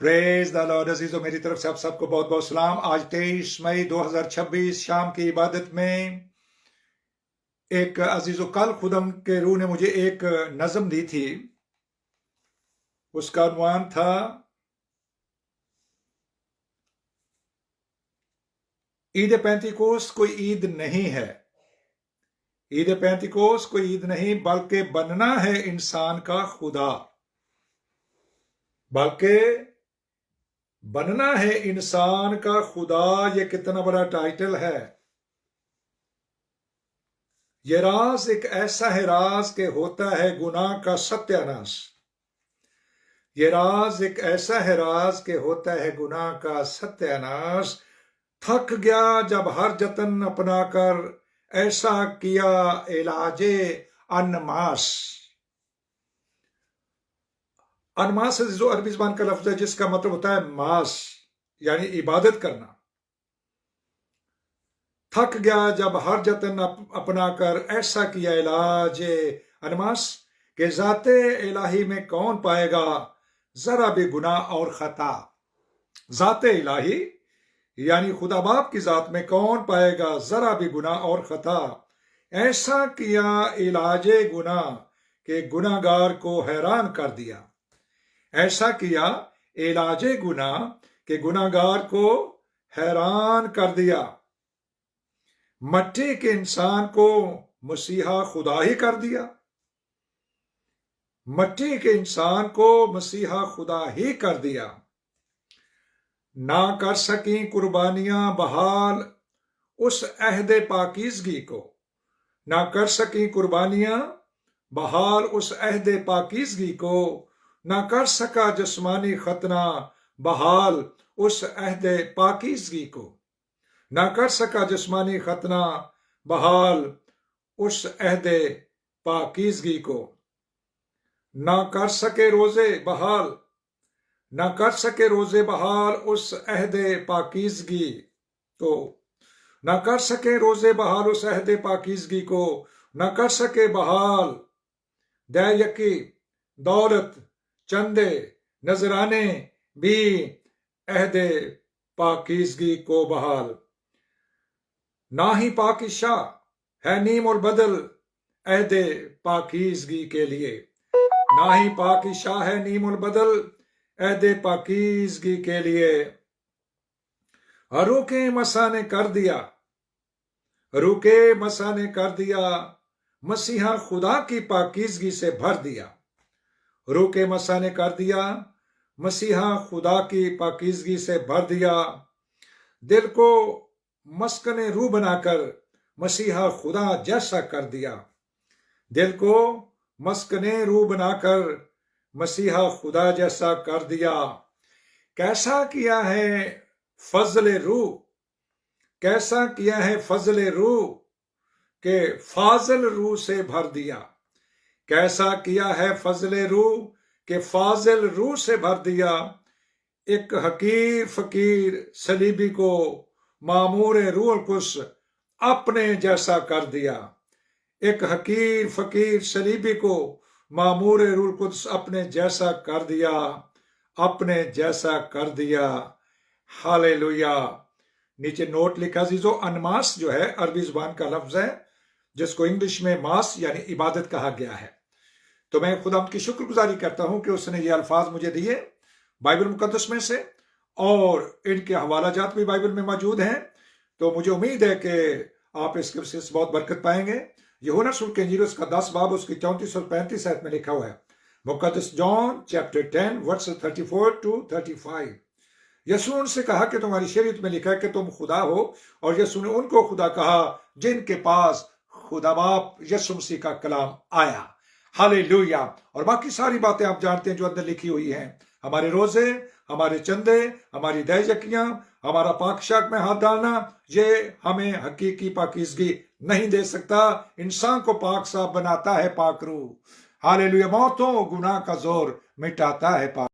Praise the Lord. अजीजों, मेरी तरफ से आप सबको बहुत बहुत सलाम। आज 23 मई 2026 शाम की इबादत में एक अजीजों, कल खुदम के रूह ने मुझे एक नज़म दी थी। उसका उन्वान था ईद पैंतीकोस कोई ईद नहीं है। ईद पैंतीकोस कोई ईद नहीं, बल्कि बनना है इंसान का खुदा। बल्कि बनना है इंसान का खुदा। ये कितना बड़ा टाइटल है। ये राज एक ऐसा है राज के होता है गुनाह का सत्यानाश। ये राज एक ऐसा है राज के होता है गुनाह का सत्यानाश। थक गया जब हर जतन अपना कर ऐसा किया इलाजे अनमास। अनमास जो अरबी ज़बान का लफ्ज है जिसका मतलब होता है मास, यानी इबादत करना। थक गया जब हर जतन अपना कर ऐसा किया इलाज अनमास के जाते इलाही में कौन पाएगा जरा भी गुनाह और खता। जाते इलाही यानी खुदा बाप की जात में कौन पाएगा जरा भी गुनाह और खता। ऐसा किया इलाजे गुनाह के गुनाहगार को हैरान कर दिया। ऐसा किया इलाजे गुनाह के गुनाहगार को हैरान कर दिया। मट्टी के इंसान को मसीहा खुदा ही कर दिया। मट्टी के इंसान को मसीहा खुदा ही कर दिया। ना कर सकी कुर्बानियां बहाल उस अहद पाकीज़गी को। ना कर सकी कुर्बानियां बहाल उस अहद पाकीज़गी को। ना कर सका जिस्मानी खतना बहाल उस अहद पाकीज़गी को। ना कर सका जिस्मानी खतना बहाल उस अहद पाकीज़गी को। ना कर सके रोजे बहाल, ना कर सके रोजे बहाल उस अहद पाकीज़गी को। ना कर सके रोजे बहाल उस अहद पाकीज़गी को। ना कर सके बहाल दैयकी दौलत चंदे नजराने भी अहद पाकीज़गी को बहाल। ना ही पाकीशाह है नीम और बदल अहद पाकीज़गी के लिए। ना ही पाकीशाह है नीम और बदल अहद पाकीज़गी के लिए। रूके मसा ने कर दिया, रूके मसा ने कर दिया मसीहा खुदा की पाकीज़गी से भर दिया। रूके मसा ने कर दिया मसीहा खुदा की पाकीज़गी से भर दिया। दिल को मस्कने रूह बनाकर मसीहा खुदा जैसा कर दिया। दिल को मस्कने रूह बनाकर मसीहा खुदा जैसा कर दिया। कैसा किया है फजल रूह, कैसा किया है फजल रूह के फाजल रूह से भर दिया। कैसा किया है फजल रूह के फाजल रूह से भर दिया। एक हकीर फकीर सलीबी को मामूर रूह कुस अपने जैसा कर दिया। एक हकीर फकीर सलीबी को मामूर रूह कुस अपने जैसा कर दिया। अपने जैसा कर दिया। हालेलुया। नीचे नोट लिखा जीजो, अनमास जो है अरबी जुबान का लफ्ज है जिसको इंग्लिश में मास यानी इबादत कहा गया है। तो मैं खुदा की शुक्रगुजारी करता हूं कि उसने ये अल्फाज मुझे दिए बाइबल मुकद्दस में से, और इनके हवाला जात भी बाइबल में मौजूद हैं। तो मुझे उम्मीद है कि आप इसके से बहुत बरकत पाएंगे। यूहन्ना रसूल के इंजील उसका 10 बाब उसकी 34 और 35 आयत में लिखा हुआ है। मुकद्दस जॉन चैप्टर 10 वर्स 34 to 35। यसू उनसे कहा कि तुम्हारी शरीयत में लिखा है कि तुम खुदा हो, और यसू ने उनको खुदा कहा जिनके पास खुदा बाप यसू मसीह का कलाम आया। हालेलुया। और बाकी सारी बातें आप जानते हैं जो अंदर लिखी हुई हैं। हमारे रोजे, हमारे चंदे, हमारी दैजकियां, हमारा पाक शाक में हाथ डालना, ये हमें हकीकी पाकीज़गी नहीं दे सकता। इंसान को पाक साफ बनाता है पाक रूह। हालेलुया। मौतों गुनाह का जोर मिटाता है पाक